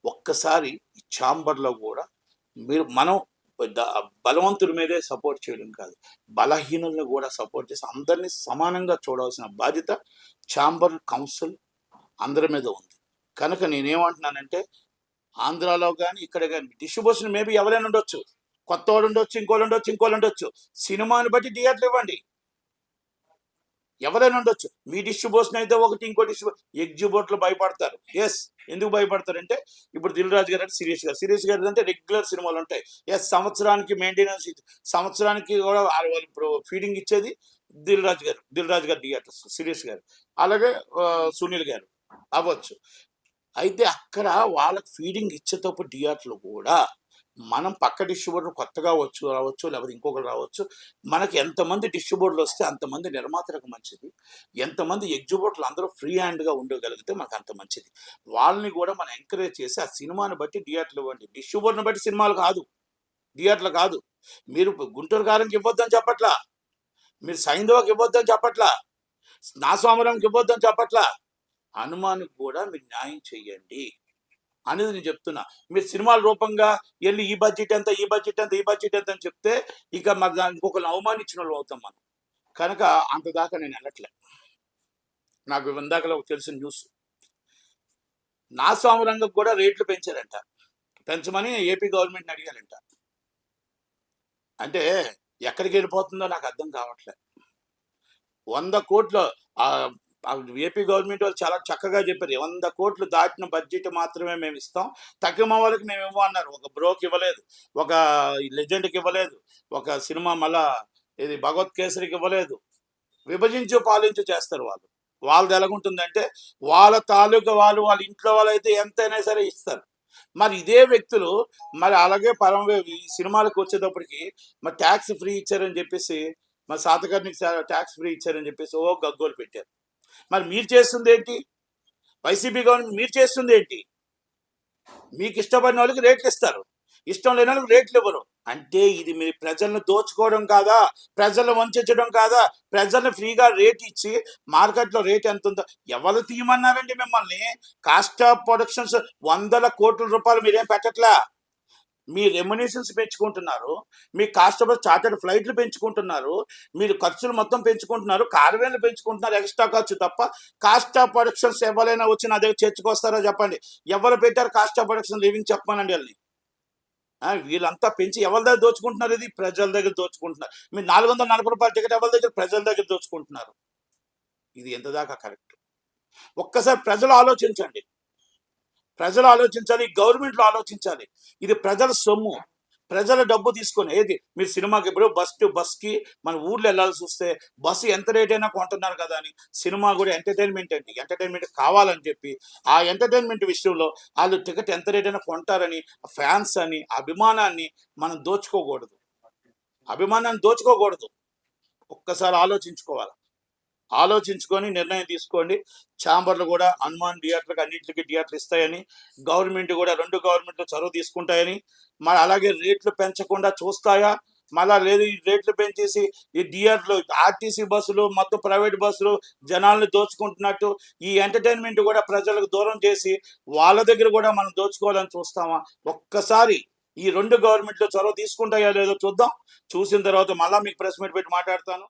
ఒక్కసారి ఈ ఛాంబర్‌లో గూడా మనం బలవంతుడి మీదే సపోర్ట్ చేయడం కాదు. బలహీనులను గూడా సపోర్ట్ చేసి అందరిని సమానంగా చూడవలసిన బాధ్యత ఛాంబర్ కౌన్సిల్ అందరి మీద ఉంది. కనుక నేనేమంటున్నానంటే ఆంధ్రాలో గాని, ఇక్కడ గాని డిస్ట్రిబ్యూషన్ మేబీ ఎవరైనా ఉండొచ్చు. కొత్తోడుండొచ్చు, ఇంకోళ్ళుండొచ్చు. సినిమాని బట్టి థియేటర్లు ఇవ్వండి. ఎవరైనా ఉండొచ్చు. మీ డిస్ట్రిబ్యూషన్ అయితే ఒకటి, ఇంకో ఎగ్జిబ్యూటర్లు భయపడతారు. ఎందుకు భయపడతారంటే ఇప్పుడు 'దిల్ రాజు' గారు అంటే సిరీస్ గారు అంటే రెగ్యులర్ సినిమాలు ఉంటాయి. సంవత్సరానికి మెయింటెనెన్స్ సంవత్సరానికి కూడా వాళ్ళు ఫీడింగ్ ఇచ్చేది 'దిల్ రాజు' గారు థియేటర్స్, సిరీస్ గారు. అలాగే 'సునీల్' గారు అవ్వచ్చు. అయితే అక్కడ వాళ్ళకి ఫీడింగ్ ఇచ్చేటప్పుడు థియేటర్లు కూడా మనం పక్క డిస్ట్రిబ్యూటర్ కొత్తగా రావచ్చు, లేకపోతే ఇంకొకరు రావచ్చు. మనకి ఎంతమంది డిస్ట్రిబ్యూటర్లు వస్తే అంతమంది నిర్మాతలకు మంచిది. ఎంతమంది ఎగ్జిబ్యూటర్లు అందరూ ఫ్రీ హ్యాండ్‌గా ఉండగలిగితే మనకు అంత మంచిది. వాళ్ళని కూడా మనం ఎంకరేజ్ చేసి ఆ సినిమాని బట్టి థియేటర్లు ఇవ్వండి. డిస్ట్రిబ్యూటర్‌ని బట్టి సినిమాలు కాదు, థియేటర్లు కాదు. మీరు గుంటూరు కారంకి ఇవ్వొద్దని చెప్పట్లా. మీరు సైంధవకి ఇవ్వొద్దని చెప్పట్లా. నాగస్వామిరావుకి ఇవ్వొద్దని చెప్పట్లా. హనుమాన్‌కి కూడా మీరు న్యాయం చేయండి అనేది నేను చెప్తున్నా. మీరు సినిమాల రూపంగా వెళ్ళి ఈ బడ్జెట్ ఎంత అని చెప్తే ఇక మరి ఇంకొకరిని అవమానించిన వాళ్ళు అవుతాం మనం. కనుక అంత దాకా నేను వెళ్ళట్లే. నాకు ఇందాకలో తెలిసిన న్యూస్, నాగస్వామిరంగకు కూడా రేట్లు పెంచారంట. పెంచమని ఏపీ గవర్నమెంట్ని అడిగారంట. అంటే ఎక్కడికి వెళ్ళిపోతుందో నాకు అర్థం కావట్లే. 100 కోట్లు ఏపీ గవర్నమెంట్ వాళ్ళు చాలా చక్కగా చెప్పారు. 100 కోట్లు దాటిన బడ్జెట్ మాత్రమే మేము ఇస్తాం, తక్కువ వాళ్ళకి మేము ఇవ్వమన్నారు. ఒక బ్రోకి ఇవ్వలేదు, ఒక లెజెండ్కి ఇవ్వలేదు, ఒక సినిమా మళ్ళా ఇది భగవత్ కేసరికి ఇవ్వలేదు. విభజించు పాలించు చేస్తారు వాళ్ళు. వాళ్ళది ఎలాగుంటుందంటే వాళ్ళ తాలూకా వాళ్ళ ఇంట్లో వాళ్ళైతే ఎంతైనా సరే ఇస్తారు. మరి ఇదే వ్యక్తులు మరి అలాగే ఈ సినిమాలకు వచ్చేటప్పటికి మరి ట్యాక్స్ ఫ్రీ ఇచ్చారని చెప్పేసి, మరి శాతకర్ణికి ట్యాక్స్ ఫ్రీ ఇచ్చారని చెప్పేసి గగ్గోలు పెట్టారు. మరి మీరు చేస్తుంది ఏంటి? వైసీపీ గవర్నమెంట్ మీరు చేస్తుంది ఏంటి? మీకు ఇష్టపడిన వాళ్ళకి రేట్లు ఇస్తారు, ఇష్టం లేని వాళ్ళకి రేట్లు ఇవ్వరు. అంటే ఇది మీరు ప్రజలను దోచుకోవడం కాదా? ప్రజలను వంచడం కాదా? ప్రజలను ఫ్రీగా రేట్ ఇచ్చి మార్కెట్లో రేట్ ఎంత ఉందో ఎవరు తీయమన్నారండి మిమ్మల్ని? కాస్ట్ ఆఫ్ ప్రొడక్షన్స్ 100 కోట్ల రూపాయలు మీరేం పెట్టట్లా. మీ రెమ్యునేషన్స్ పెంచుకుంటున్నారు, మీ కాస్ట్ ఆఫ్ చార్టర్డ్ ఫ్లైట్లు పెంచుకుంటున్నారు, మీరు ఖర్చులు మొత్తం పెంచుకుంటున్నారు, కార్వేలు పెంచుకుంటున్నారు, ఎక్స్ట్రా ఖర్చు తప్ప కాస్ట్ ఆఫ్ ప్రొడక్షన్స్ ఎవరైనా వచ్చి నా దగ్గర చర్చకొస్తారో చెప్పండి. ఎవరు పెట్టారు కాస్ట్ ఆఫ్ ప్రొడక్షన్ లివింగ్ చెప్పమనండి వాళ్ళని. వీళ్ళంతా పెంచి ఎవరి దగ్గర దోచుకుంటున్నారు? ఇది ప్రజల దగ్గర దోచుకుంటున్నారు. మీరు 440 రూపాయల టికెట్ ఎవరి దగ్గర? ప్రజల దగ్గర దోచుకుంటున్నారు. ఇది ఎంత దాకా కరెక్ట్? ఒక్కసారి ప్రజలు ఆలోచించండి. ప్రజలు ఆలోచించాలి, గవర్నమెంట్లు ఆలోచించాలి. ఇది ప్రజల సొమ్ము, ప్రజల డబ్బు తీసుకొని ఏది మీరు సినిమాకి ఇప్పుడు బస్కి మన ఊర్లో వెళ్ళాల్సి వస్తే బస్సు ఎంత రేట్ అయినా కొంటున్నారు కదా అని, సినిమా కూడా ఎంటర్టైన్మెంట్ అండి. ఎంటర్టైన్మెంట్ కావాలని చెప్పి ఆ ఎంటర్టైన్మెంట్ విషయంలో వాళ్ళు టికెట్ ఎంత రేట్ అయినా కొంటారని ఫ్యాన్స్ అని అభిమానాన్ని మనం దోచుకోకూడదు. అభిమానాన్ని దోచుకోకూడదు. ఒక్కసారి ఆలోచించుకోవాలి. ఆలోచించుకొని నిర్ణయం తీసుకోండి. ఛాంబర్లు కూడా హనుమాన్ థియేటర్లకు అన్నింటికి థియేటర్లు ఇస్తాయని, గవర్నమెంట్ కూడా 2 గవర్నమెంట్లు చొరవ తీసుకుంటాయని, మరి అలాగే రేట్లు పెంచకుండా చూస్తాయా? మళ్ళా లేదు ఈ రేట్లు పెంచేసి ఈ థియేటర్లు ఆర్టీసీ బస్సులు మొత్తం ప్రైవేట్ బస్సులు జనాల్ని దోచుకుంటున్నట్టు ఈ ఎంటర్టైన్మెంట్ కూడా ప్రజలకు దూరం చేసి వాళ్ళ దగ్గర కూడా మనం దోచుకోవాలని చూస్తామా? ఒక్కసారి ఈ 2 గవర్నమెంట్లు చొరవ తీసుకుంటాయా లేదో చూద్దాం. చూసిన తర్వాత మళ్ళీ మీకు ప్రెస్ మీట్ పెట్టి మాట్లాడతాను.